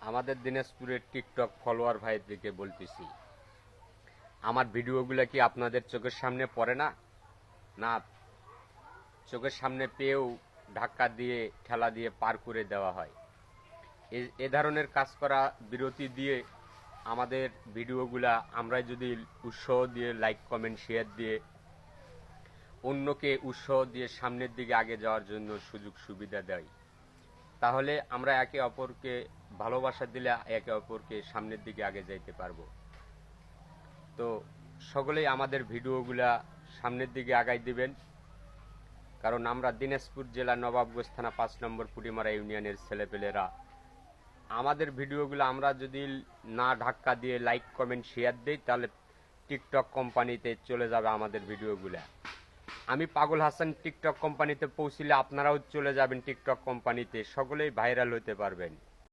আমাদের দিনাজপুরের TikTok follower ভাইদেরকে বলতেছি, আমার ভিডিওগুলো কি আপনাদের চোখের সামনে পড়ে না? না চোখের সামনে পেয়েও ধাক্কা দিয়ে ঠেলা দিয়ে পার করে দেওয়া হয়? এ ধরনের কাজ করা বিরতি দিয়ে আমাদের ভিডিওগুলা আমরা যদি উৎসাহ দিয়ে লাইক কমেন্ট শেয়ার দিয়ে অন্যকে উৎসাহ দিয়ে সামনের দিকে আগে যাওয়ার জন্য সুযোগ সুবিধা দেয়, তাহলে আমরা একে অপরকে ভালোবাসা দিলে একে অপরকে সামনের দিকে আগে যাইতে পারবো। তো সকলেই আমাদের ভিডিওগুলা সামনের দিকে আগাই দিবেন, কারণ আমরা দিনাজপুর জেলা নবাবগঞ্জ থানা 5 নম্বর পুটিমারা ইউনিয়নের ছেলেপেলেরা আমাদের ভিডিওগুলো আমরা যদি না ধাক্কা দিয়ে লাইক কমেন্ট শেয়ার দিই, তাহলে টিকটক কোম্পানিতে চলে যাবে আমাদের ভিডিওগুলা। আমি পাগল হাসান টিকটক কোম্পানিতে পৌঁছলে আপনারাও চলে যাবেন টিকটক কোম্পানিতে, সকলেই ভাইরাল হতে পারবেন।